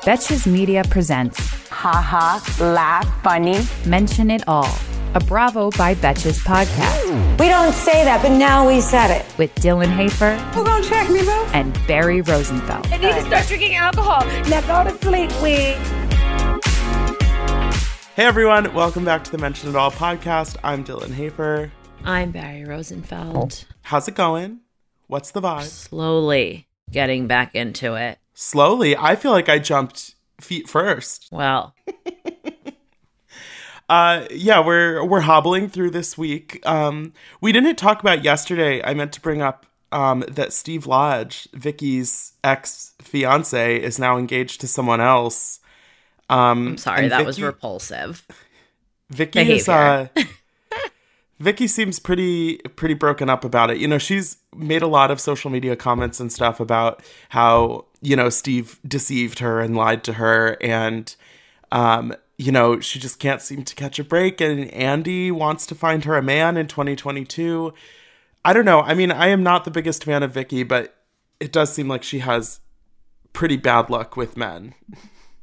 Betches Media presents Ha ha, laugh, funny. Mention It All, a Bravo by Betches podcast. We don't say that, but now we said it. With Dylan Hafer. Who gonna check me, bro? And Barry Rosenfeld. I need to start drinking alcohol. Now go to sleep, we. Hey everyone, welcome back to the Mention It All podcast. I'm Dylan Hafer. I'm Barry Rosenfeld. How's it going? What's the vibe? Slowly getting back into it. Slowly? I feel like I jumped feet first. Well. We're hobbling through this week. We didn't talk about yesterday. I meant to bring up that Steve Lodge, Vicky's ex-fiance, is now engaged to someone else. I'm sorry, that was repulsive. Vicky is Vicky seems pretty broken up about it. You know, she's made a lot of social media comments and stuff about how, you know, Steve deceived her and lied to her, and you know, she just can't seem to catch a break, and Andy wants to find her a man in 2022. I don't know. I mean, I am not the biggest fan of Vicky, but it does seem like she has pretty bad luck with men.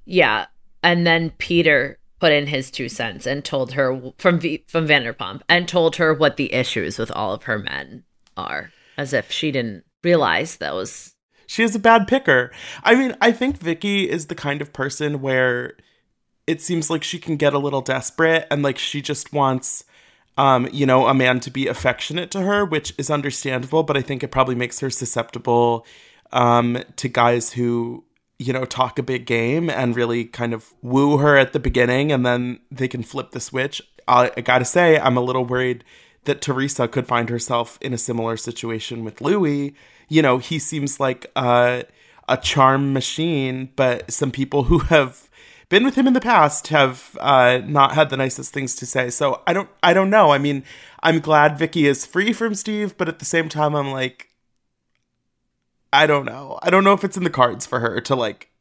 Yeah. And then Peter put in his 2 cents and told her from Vanderpump and told her what the issues with all of her men are, as if she didn't realize those. She is a bad picker. I mean, I think Vicky is the kind of person where it seems like she can get a little desperate and like she just wants, you know, a man to be affectionate to her, which is understandable, but I think it probably makes her susceptible to guys who, you know, talk a big game and really kind of woo her at the beginning, and then they can flip the switch. I gotta say, I'm a little worried that Teresa could find herself in a similar situation with Louis. You know, he seems like a charm machine, but some people who have been with him in the past have not had the nicest things to say. So I don't know. I mean, I'm glad Vicky is free from Steve, but at the same time, I'm like, I don't know. I don't know if it's in the cards for her to like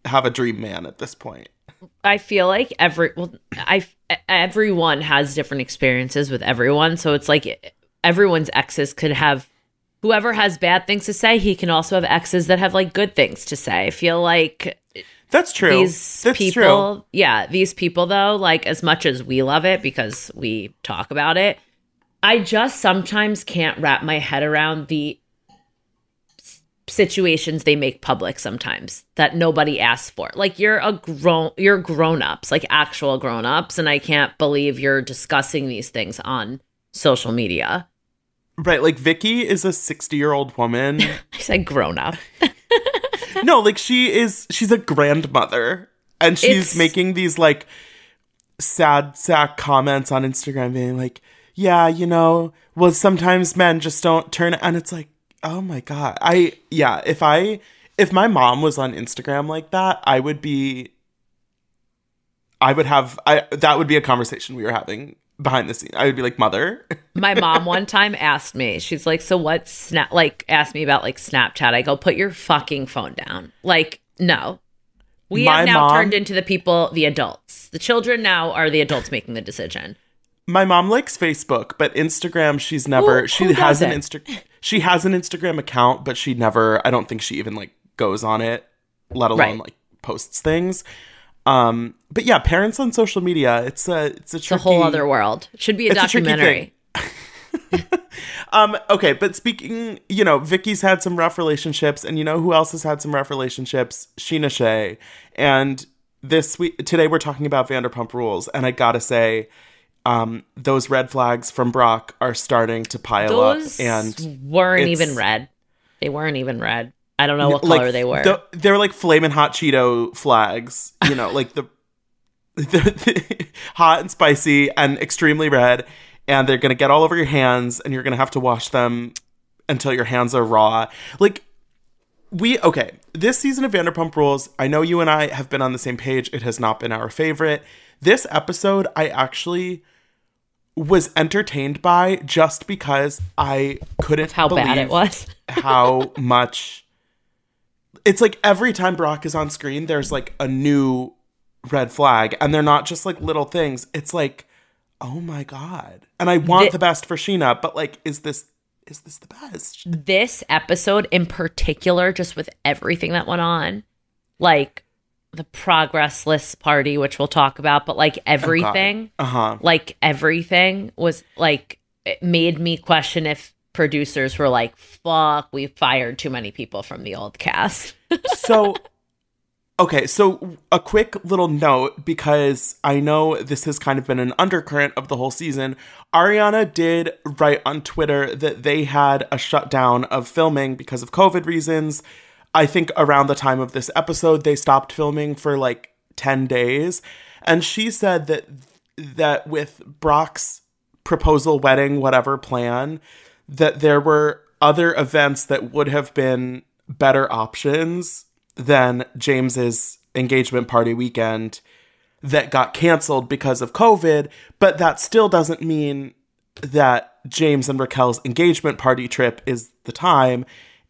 have a dream man at this point. I feel like everyone has different experiences with everyone. So it's like everyone's exes could have, whoever has bad things to say, he can also have exes that have like good things to say. I feel like that's true. These people though, like as much as we love it because we talk about it, I just sometimes can't wrap my head around the situations they make public sometimes that nobody asks for. Like you're grown-ups, like actual grown-ups, and I can't believe you're discussing these things on social media. Right, like Vicky is a 60-year-old woman. I said grown-up. No, like she's a grandmother, and she's making these like sad sack comments on Instagram being like, yeah, you know, well, sometimes men just don't turn, and it's like, oh my God. If my mom was on Instagram like that, that would be a conversation we were having behind the scenes. I would be like, mother. My mom one time asked me, she's like, so what's asked me about like Snapchat. I go, put your fucking phone down. Like, no. We have now turned into the adults. The children now are the adults making the decision. My mom likes Facebook, but Instagram, she has an Instagram account, but she never, I don't think she even like goes on it, let alone like posts things. But yeah, parents on social media, it's a whole other world. It should be a documentary. Okay, but speaking, you know, Vicky's had some rough relationships, and you know who else has had some rough relationships? Sheena Shea. And today we're talking about Vanderpump Rules, and I gotta say, those red flags from Brock are starting to pile up, and weren't even red. They weren't even red. I don't know what color they were. They were like flamin' hot Cheeto flags, you know, like the hot and spicy and extremely red, and they're gonna get all over your hands, and you're gonna have to wash them until your hands are raw. Like this season of Vanderpump Rules, I know you and I have been on the same page. It has not been our favorite. This episode, I actually was entertained by just because I couldn't believe bad it was. how much. It's like every time Brock is on screen, there's like a new red flag, and they're not just like little things. It's like, oh my God. And I want the best for Sheena, but like, is this the best? This episode in particular, just with everything that went on, like, the progress list party, which we'll talk about, but like everything, like everything was like, it made me question if producers were like, fuck, we fired too many people from the old cast. So a quick little note, because I know this has kind of been an undercurrent of the whole season. Ariana did write on Twitter that they had a shutdown of filming because of COVID reasons. I think around the time of this episode, they stopped filming for like 10 days. And she said that with Brock's proposal, wedding, whatever plan, that there were other events that would have been better options than James's engagement party weekend that got canceled because of COVID. But that still doesn't mean that James and Raquel's engagement party trip is the time.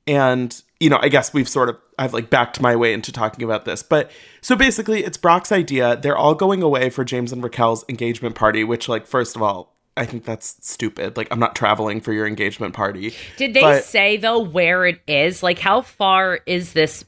And, you know, I guess I've like backed my way into talking about this. But so basically it's Brock's idea. They're all going away for James and Raquel's engagement party, which, like, first of all, I think that's stupid. Like, I'm not traveling for your engagement party. Did they say, though, where it is? Like, how far is this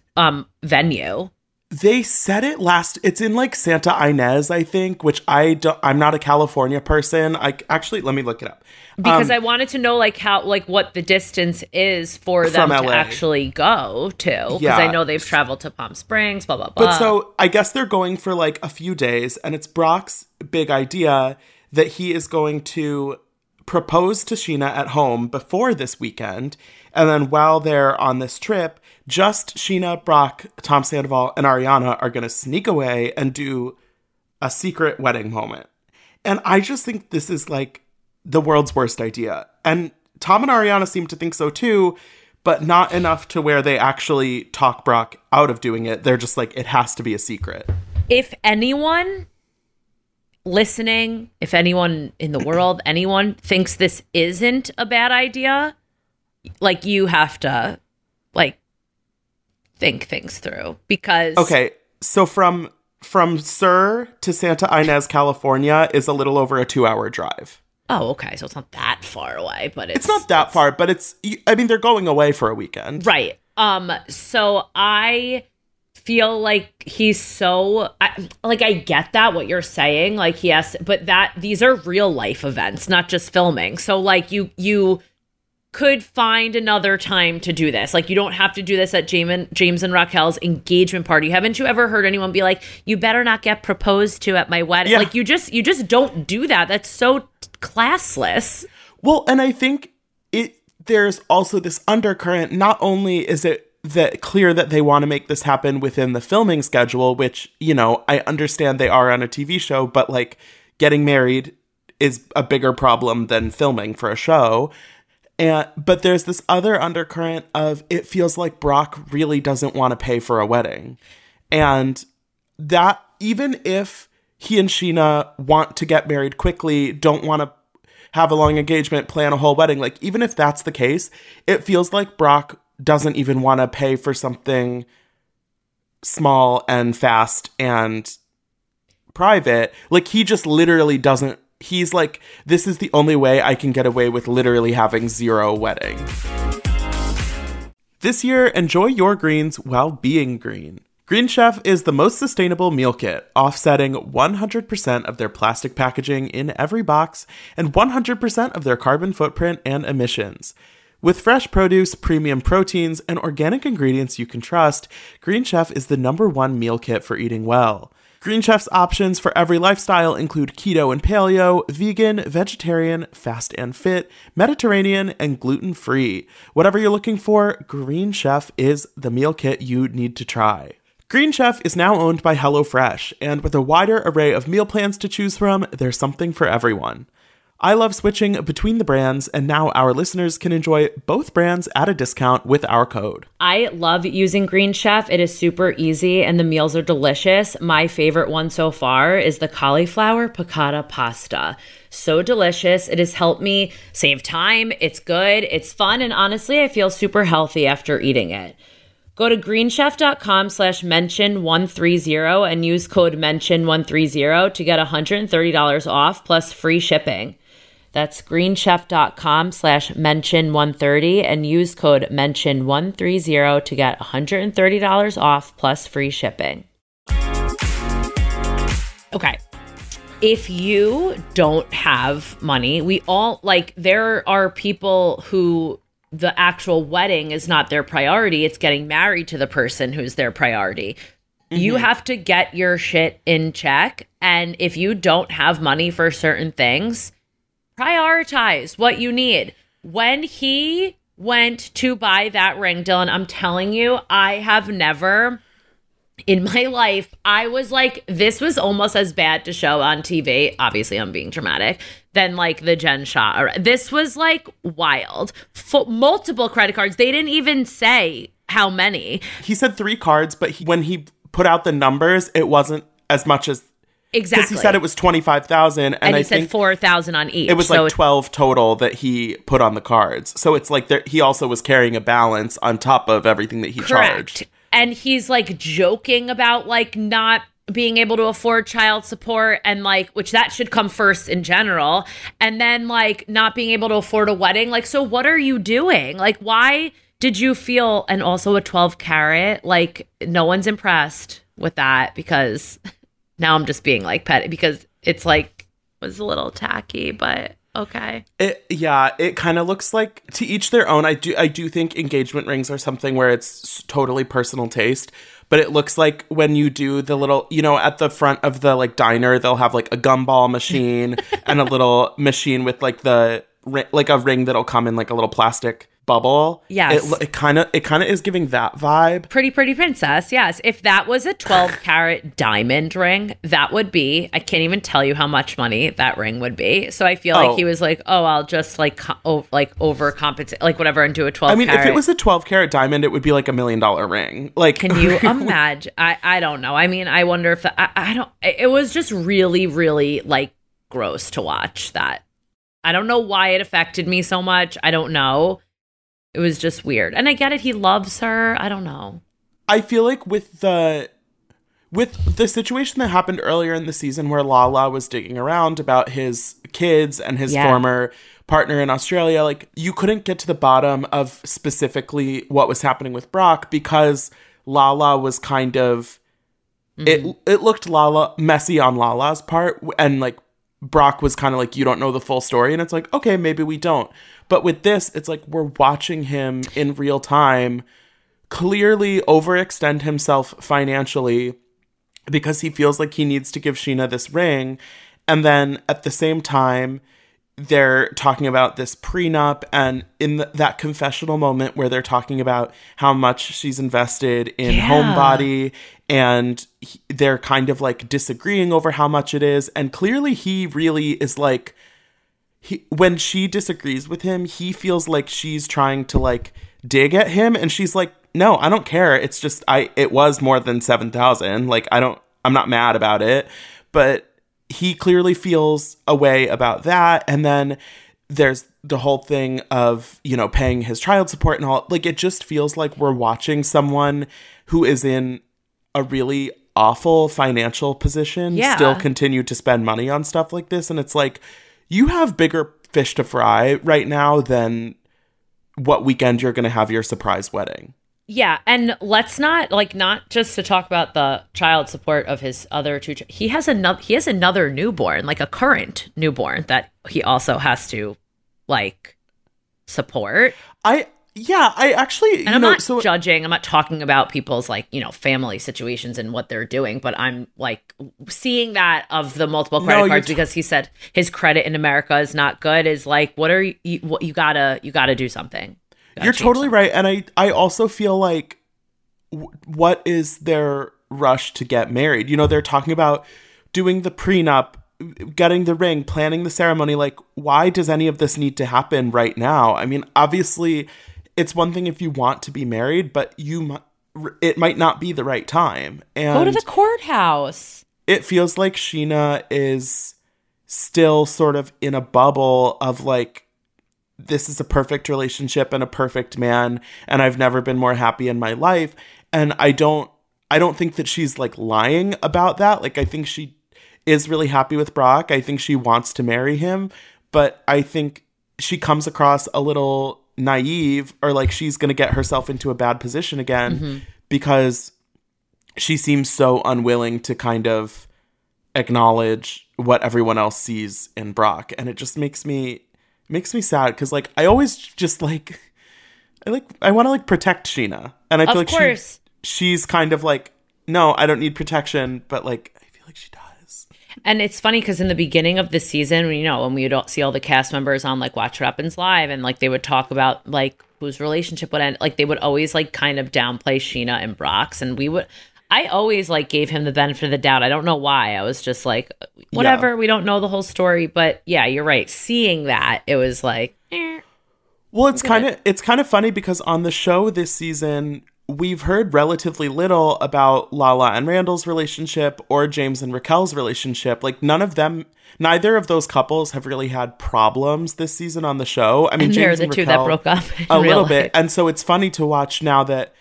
venue? They said it's in like Santa Ynez, I think, which I'm not a California person. Let me look it up. Because I wanted to know like what the distance is for them to actually go to. Because I know they've traveled to Palm Springs, blah, blah, blah. But so I guess they're going for like a few days, and it's Brock's big idea that he is going to propose to Sheena at home before this weekend. And then while they're on this trip, just Sheena, Brock, Tom Sandoval, and Ariana are going to sneak away and do a secret wedding moment. And I just think this is like the world's worst idea. And Tom and Ariana seem to think so too, but not enough to where they actually talk Brock out of doing it. They're just like, it has to be a secret. If anyone listening, if anyone in the world, anyone thinks this isn't a bad idea, like, you have to like think things through, because so from Sur to Santa Ynez, California is a little over a 2-hour drive. Oh, okay. So it's not that far away, but it's not that far, but they're going away for a weekend. Right. So I feel like he's I get that, what you're saying, like, but these are real life events, not just filming. So like you could find another time to do this. Like, you don't have to do this at James and Raquel's engagement party. Haven't you ever heard anyone be like, you better not get proposed to at my wedding? Yeah. Like, you just don't do that. That's so classless. Well, and I think there's also this undercurrent. Not only is it clear that they want to make this happen within the filming schedule, which, you know, I understand they are on a TV show, but like, getting married is a bigger problem than filming for a show. But there's this other undercurrent of, it feels like Brock really doesn't want to pay for a wedding. And that, even if he and Sheena want to get married quickly, don't want to have a long engagement, plan a whole wedding, like, even if that's the case, it feels like Brock doesn't even want to pay for something small and fast and private. Like, he just literally doesn't. He's like, this is the only way I can get away with literally having 0 wedding. This year, enjoy your greens while being green. Green Chef is the most sustainable meal kit, offsetting 100% of their plastic packaging in every box and 100% of their carbon footprint and emissions. With fresh produce, premium proteins, and organic ingredients you can trust, Green Chef is the #1 meal kit for eating well. Green Chef's options for every lifestyle include keto and paleo, vegan, vegetarian, fast and fit, Mediterranean, and gluten-free. Whatever you're looking for, Green Chef is the meal kit you need to try. Green Chef is now owned by HelloFresh, and with a wider array of meal plans to choose from, there's something for everyone. I love switching between the brands, and now our listeners can enjoy both brands at a discount with our code. I love using Green Chef. It is super easy, and the meals are delicious. My favorite one so far is the cauliflower piccata pasta. So delicious. It has helped me save time. It's good. It's fun. And honestly, I feel super healthy after eating it. Go to greenchef.com/mention130 and use code mention130 to get $130 off plus free shipping. That's greenchef.com/mention130 and use code mention130 to get $130 off plus free shipping. Okay. If you don't have money, we all, like, there are people who the actual wedding is not their priority. It's getting married to the person who's their priority. Mm-hmm. You have to get your shit in check. And if you don't have money for certain things, prioritize what you need. When he went to buy that ring, Dylan, I'm telling you, I have never in my life, I was like, this was almost as bad to show on TV. Obviously, I'm being dramatic. Than like the Jen Shah. This was like wild. Multiple credit cards. They didn't even say how many. He said 3 cards, but when he put out the numbers, it wasn't as much as. Exactly. Because he said it was 25,000, and he said 4,000 on each. It was like 12 total that he put on the cards. So it's like he also was carrying a balance on top of everything that he charged. And he's like joking about like not being able to afford child support and like, which that should come first in general. And then like not being able to afford a wedding. Like, so what are you doing? Like, why did you feel, and also a 12 carat, like no one's impressed with that, because now I'm just being like petty because it's like, was a little tacky, but okay. It kind of looks like, to each their own. I do think engagement rings are something where it's totally personal taste, but it looks like when you do the little, at the front of the like diner, they'll have like a gumball machine and a little machine with like a ring that'll come in like a little plastic bubble. Yes. It kind of is giving that vibe. Pretty princess, yes. If that was a 12 carat diamond ring, that would be, I can't even tell you how much money that ring would be. So I feel like he was like, oh, I'll just like overcompensate, like whatever, and do a 12 carat. If it was a 12 carat diamond, it would be like $1 million ring. Like, can you imagine? I don't know. I mean, I wonder if I don't, it was just really, really like gross to watch that. I don't know why it affected me so much. I don't know. It was just weird. And I get it. He loves her. I don't know. I feel like with the situation that happened earlier in the season where Lala was digging around about his kids and his former partner in Australia, like you couldn't get to the bottom of specifically what was happening with Brock because Lala was kind of, it looked messy on Lala's part, and like Brock was kind of like, you don't know the full story. And it's like, okay, maybe we don't. But with this, it's like we're watching him in real time clearly overextend himself financially because he feels like he needs to give Sheena this ring. And then at the same time, they're talking about this prenup, and in that confessional moment where they're talking about how much she's invested in Homebody, and they're kind of like disagreeing over how much it is. And clearly he really is like, when she disagrees with him, he feels like she's trying to like dig at him, and she's like, no, I don't care. It's just, it was more than 7,000. Like, I'm not mad about it, but he clearly feels a way about that. And then there's the whole thing of, paying his child support and all. Like, it just feels like we're watching someone who is in a really awful financial position still continue to spend money on stuff like this. And it's like, you have bigger fish to fry right now than what weekend you're going to have your surprise wedding. Yeah, and let's not just to talk about the child support of his other two. He has another newborn, like a current newborn that he also has to like support. I actually, and I'm not judging. I'm not talking about people's like, family situations and what they're doing, but I'm like seeing that of the multiple credit cards because he said his credit in America is not good. Is like, what you gotta do something. You're totally right. And I also feel like what is their rush to get married? They're talking about doing the prenup, getting the ring, planning the ceremony. Like, why does any of this need to happen right now? I mean, obviously, it's one thing if you want to be married, but it might not be the right time. And go to the courthouse. It feels like Sheena is still sort of in a bubble of like, this is a perfect relationship and a perfect man, and I've never been more happy in my life. And I don't think that she's like lying about that. Like, I think she is really happy with Brock. I think she wants to marry him, but I think she comes across a little naive, or like she's going to get herself into a bad position again because she seems so unwilling to kind of acknowledge what everyone else sees in Brock. And it just makes me sad because like I always just like I want to like protect Sheena. And I feel Of course. she's kind of like, no, I don't need protection, but like I feel like she does. And it's funny because in the beginning of the season, when we would see all the cast members on like Watch What Happens Live, and like they would talk about like whose relationship would end, like they would always like kind of downplay Sheena and Brock's, and I always like gave him the benefit of the doubt. I don't know why. I was just like, whatever, we don't know the whole story, but yeah, you're right. Seeing that, it was like, Well, it's kind of funny because on the show this season, we've heard relatively little about Lala and Randall's relationship or James and Raquel's relationship. Like neither of those couples have really had problems this season on the show. I mean, and James they're the two that broke up a little bit. And so it's funny to watch now that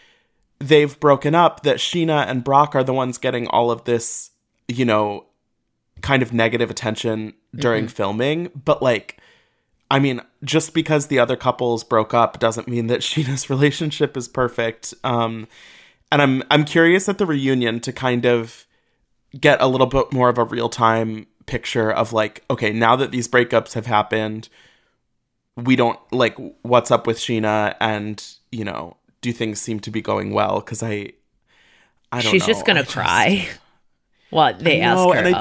they've broken up, that Sheena and Brock are the ones getting all of this, kind of negative attention during filming. But like, I mean, just because the other couples broke up doesn't mean that Sheena's relationship is perfect. And I'm curious at the reunion to kind of get a little bit more of a real-time picture of like, okay, now that these breakups have happened, we don't like what's up with Sheena, and do things seem to be going well? Because I don't know. She's just gonna cry. What they ask her, and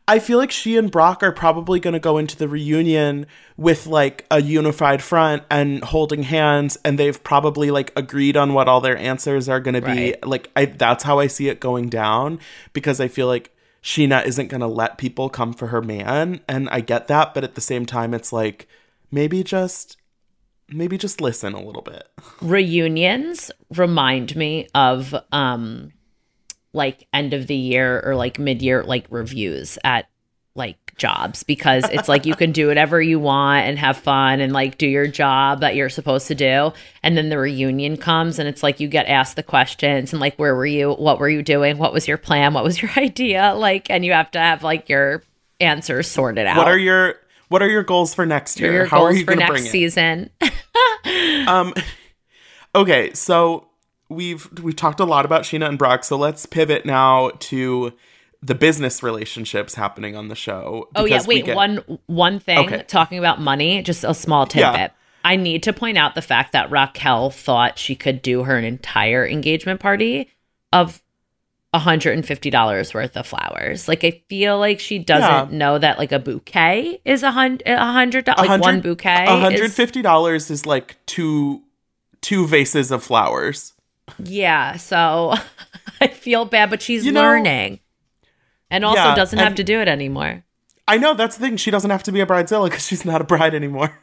I feel like she and Brock are probably going to go into the reunion with like a unified front and holding hands, and they've probably like agreed on what all their answers are going to be. Like that's how I see it going down, because I feel like Sheena isn't going to let people come for her man, and I get that, but at the same time, it's like maybe just listen a little bit. Reunions remind me of like end of the year or like mid-year like reviews at like jobs, because it's like you can do whatever you want and have fun and like do your job that you're supposed to do, and then the reunion comes and it's like you get asked the questions and like, where were you, what were you doing, what was your plan, what was your idea, like, and you have to have like your answers sorted out. What are your goals for next year? Your How goals are you for going to next bring season? Okay, so we've talked a lot about Sheena and Brock, so let's pivot now to the business relationships happening on the show. Oh yeah, wait, one thing, okay. Talking about money, just a small tidbit. Yeah. I need to point out the fact that Raquel thought she could do her an entire engagement party of $150 worth of flowers. Like, I feel like she doesn't know that like a bouquet is $100. Like one bouquet, $150 is like two vases of flowers. Yeah, so I feel bad, but she's learning, and also doesn't have to do it anymore. I know, that's the thing. She doesn't have to be a bridezilla because she's not a bride anymore.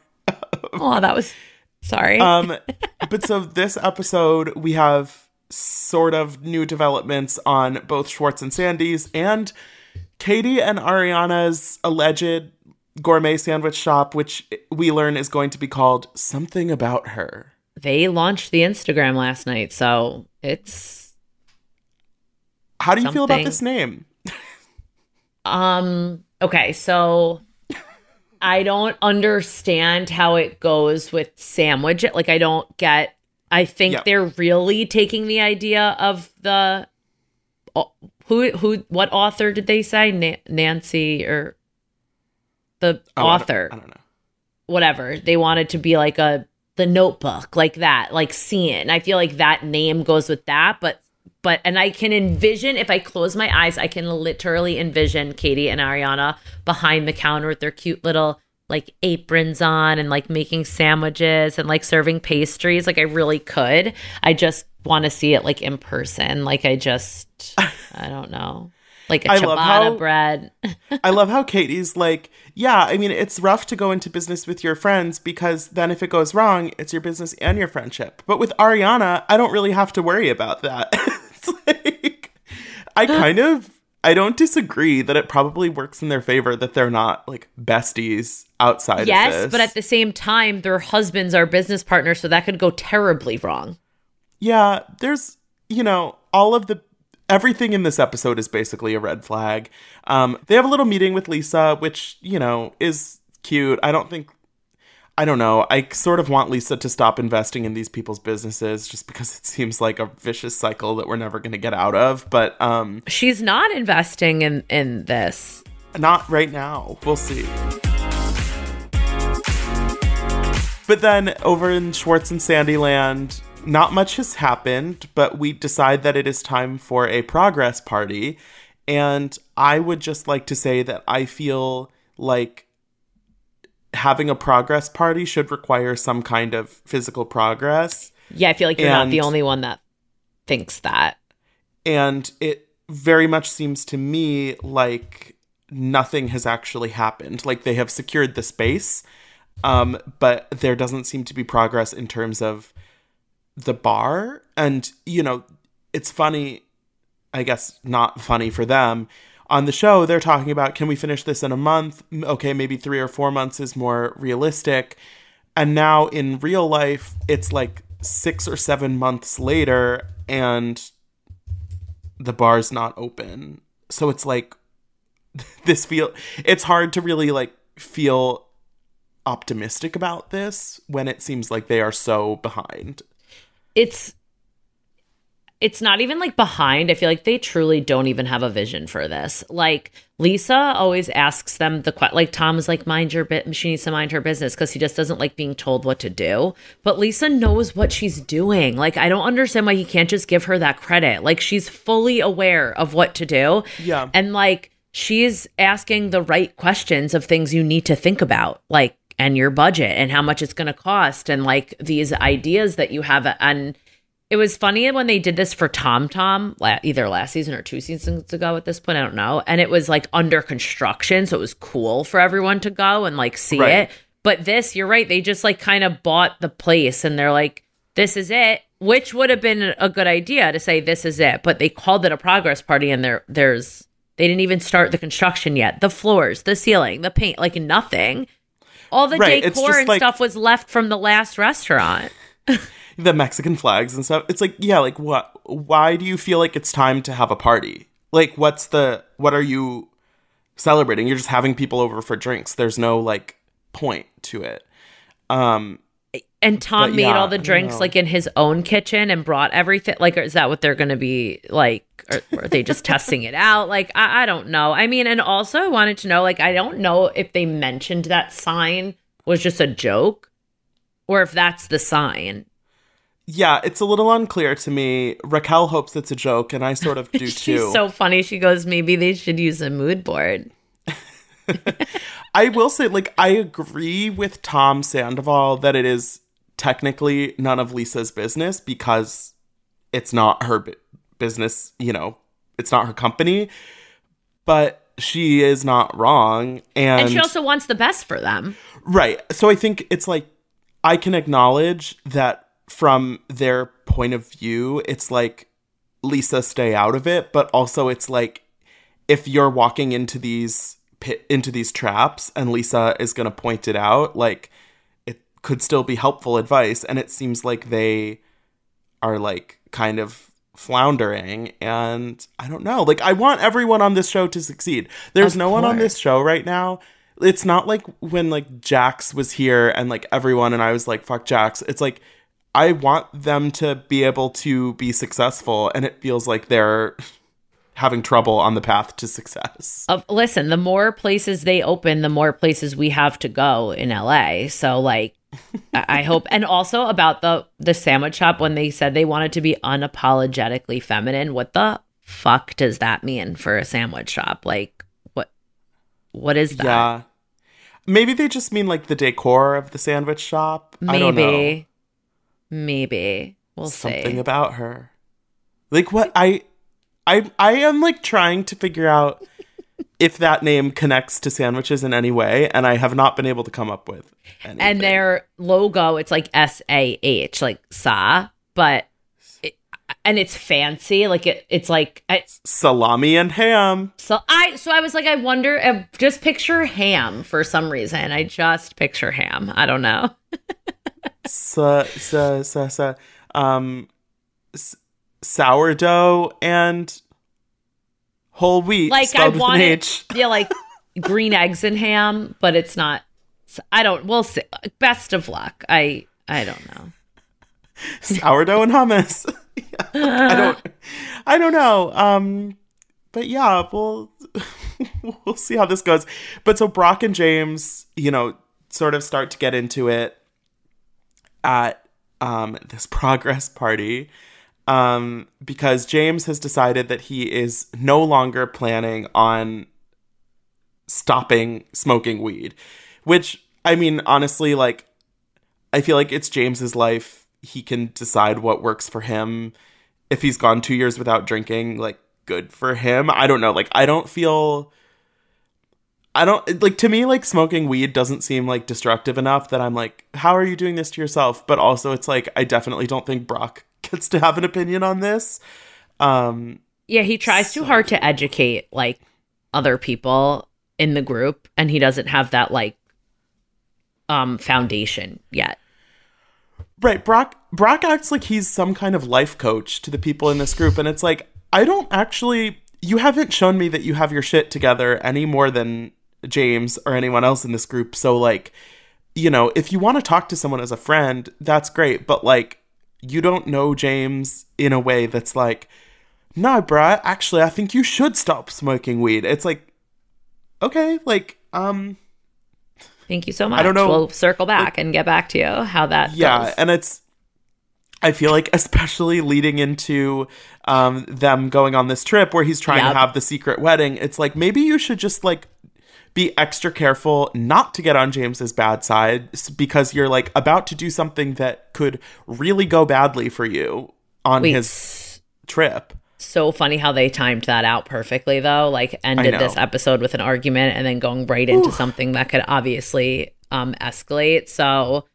Oh, that was sorry. But so this episode, we have sort of new developments on both Schwartz and Sandy's, and Katie and Ariana's alleged gourmet sandwich shop, which we learn is going to be called Something About Her. They launched the Instagram last night, so it's... How do you feel about this name? Okay, so I don't understand how it goes with sandwich. Like, I don't get... I think they're really taking the idea of the... What author did they say? Nancy or... The author. I don't know. Whatever. They wanted to be like the Notebook, like that, like Scene. I feel like that name goes with that, but and I can envision, if I close my eyes, I can literally envision Katie and Ariana behind the counter with their cute little like aprons on and like making sandwiches and like serving pastries. Like, I really could. I just want to see it like in person. Like, I don't know. Like a ciabatta bread. I love how Katie's like, yeah, I mean, it's rough to go into business with your friends because then if it goes wrong, it's your business and your friendship. But with Ariana, I don't really have to worry about that. It's like, I don't disagree that it probably works in their favor that they're not like besties outside of this. Yes, but at the same time, their husbands are business partners, so that could go terribly wrong. Yeah, there's, everything in this episode is basically a red flag. They have a little meeting with Lisa, which, is cute. I I don't know. I sort of want Lisa to stop investing in these people's businesses just because it seems like a vicious cycle that we're never going to get out of. But she's not investing in this. Not right now. We'll see. But then over in Schwartz and Sandyland, not much has happened, but we decide that it is time for a progress party. And I would just like to say that I feel like having a progress party should require some kind of physical progress. Yeah, I feel like you're not the only one that thinks that. And it very much seems to me like nothing has actually happened. Like they have secured the space, but there doesn't seem to be progress in terms of the bar. And, you know, it's funny, I guess not funny for them. On the show, they're talking about, can we finish this in a month? Okay, maybe 3 or 4 months is more realistic. And now in real life, it's like 6 or 7 months later and the bar's not open. So it's like it's hard to really like feel optimistic about this when it seems like they are so behind. It's not even like behind. I feel like they truly don't even have a vision for this. Like Lisa always asks them like Tom is like, mind your bit. She needs to mind her business because he just doesn't like being told what to do. But Lisa knows what she's doing. Like, I don't understand why he can't just give her that credit. Like, she's fully aware of what to do. Yeah. And like, she's asking the right questions of things you need to think about, like, and your budget and how much it's going to cost and like these ideas that you have. And it was funny when they did this for Tom either last season or 2 seasons ago at this point, I don't know. And it was like under construction, so it was cool for everyone to go and like see it. But this, you're right, they just like kind of bought the place and they're like, this is it, which would have been a good idea to say this is it. But they called it a progress party and they didn't even start the construction yet. The floors, the ceiling, the paint, like nothing. All the decor and stuff was left from the last restaurant. The Mexican flags and stuff. It's like, yeah, like what? Why do you feel like it's time to have a party? Like, what are you celebrating? You're just having people over for drinks. There's no like point to it. And Tom made all the drinks like in his own kitchen and brought everything. Like, is that what they're going to be like? Or are they just testing it out? Like, I don't know. I mean, and also I wanted to know, like, I don't know if they mentioned that sign was just a joke or if that's the sign. Yeah, it's a little unclear to me. Raquel hopes it's a joke, and I sort of do too. She's so funny. She goes, maybe they should use a mood board. I will say, like, I agree with Tom Sandoval that it is technically none of Lisa's business because it's not her business, you know, it's not her company. But she is not wrong. And she also wants the best for them. Right. So I think it's like, I can acknowledge that from their point of view, it's like, Lisa, stay out of it. But also it's like, if you're walking into these traps and Lisa is going to point it out, like, it could still be helpful advice. And it seems like they are like kind of floundering. And I don't know, like, I want everyone on this show to succeed. There's no one on this show right now. It's not like when like Jax was here and like everyone and I was like, fuck Jax. It's like, I want them to be able to be successful, and it feels like they're having trouble on the path to success. Listen, the more places they open, the more places we have to go in LA. So like, I hope. And also about the sandwich shop, when they said they wanted to be unapologetically feminine, what the fuck does that mean for a sandwich shop? Like, what is that? Yeah. Maybe they just mean like the decor of the sandwich shop. I don't know. Maybe. We'll see. Something about her. Like, what? I am like trying to figure out if that name connects to sandwiches in any way, and I have not been able to come up with anything. And their logo, it's like SAH, like Sa, but it's fancy. Like it's like salami and ham. So I was like, I wonder. Just picture ham for some reason. I just picture ham. I don't know. Sourdough and whole wheat. Like I wanted, H. yeah, like green eggs and ham, but it's not We'll see. Best of luck. I don't know. Sourdough and hummus. Yeah, I don't know. But yeah, we'll see how this goes. But so Brock and James, sort of start to get into it at this progress party. Because James has decided that he is no longer planning on stopping smoking weed, which, I mean, honestly, like, I feel like it's James's life. He can decide what works for him. If he's gone 2 years without drinking, like, good for him. I don't know. Like, to me, like, smoking weed doesn't seem like destructive enough that I'm like, how are you doing this to yourself? But also it's like, I definitely don't think Brock gets to have an opinion on this. Yeah, he tries too hard to educate, like, other people in the group, and he doesn't have that, like, foundation yet. Right. Brock acts like he's some kind of life coach to the people in this group, and it's like, you haven't shown me that you have your shit together any more than James or anyone else in this group. So, like, if you want to talk to someone as a friend, that's great. But, like, you don't know James in a way that's like, no, bruh, actually, I think you should stop smoking weed. It's like, okay, like, thank you so much. I don't know. We'll circle back and get back to you how that goes. Yeah, and I feel like, especially leading into them going on this trip where he's trying to have the secret wedding, it's like, maybe you should just, like, be extra careful not to get on James's bad side, because you're, like, about to do something that could really go badly for you on his trip. So funny how they timed that out perfectly, though. Like, ended this episode with an argument and then going right into something that could obviously escalate. So,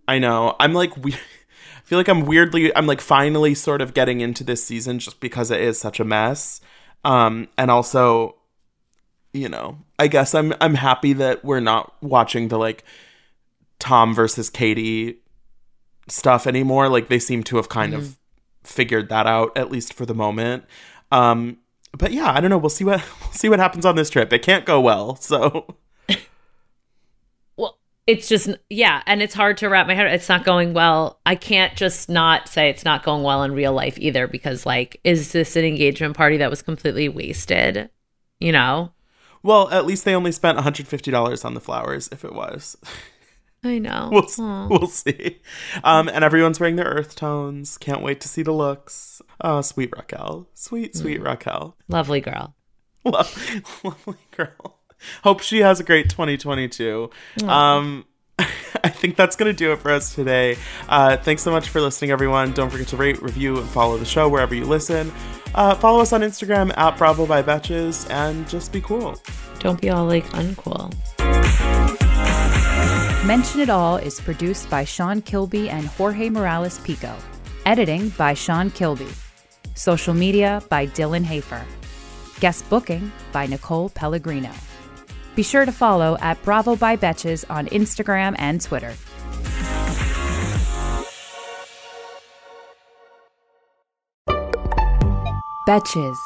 I know. I'm like, I feel like I'm like finally sort of getting into this season just because it is such a mess. And also, I guess I'm happy that we're not watching the, like, Tom versus Katie stuff anymore. Like, they seem to have kind of figured that out, at least for the moment. But yeah, I don't know. We'll see what happens on this trip. It can't go well. So, well, it's just, yeah, and it's hard to wrap my head. It's not going well. I can't just not say it's not going well in real life either, because, like, is this an engagement party that was completely wasted? Well, at least they only spent $150 on the flowers, if it was. I know. We'll see. And everyone's wearing their earth tones. Can't wait to see the looks. Oh, sweet Raquel. Sweet Raquel. Lovely girl. Lovely girl. Hope she has a great 2022. I think that's going to do it for us today. Thanks so much for listening, everyone. Don't forget to rate, review, and follow the show wherever you listen. Follow us on Instagram at Bravo by Betches, and just be cool. Don't be all, like, uncool. Mention It All is produced by Sean Kilby and Jorge Morales Pico. Editing by Sean Kilby. Social media by Dylan Hafer. Guest booking by Nicole Pellegrino. Be sure to follow at Bravo by Betches on Instagram and Twitter. Betches.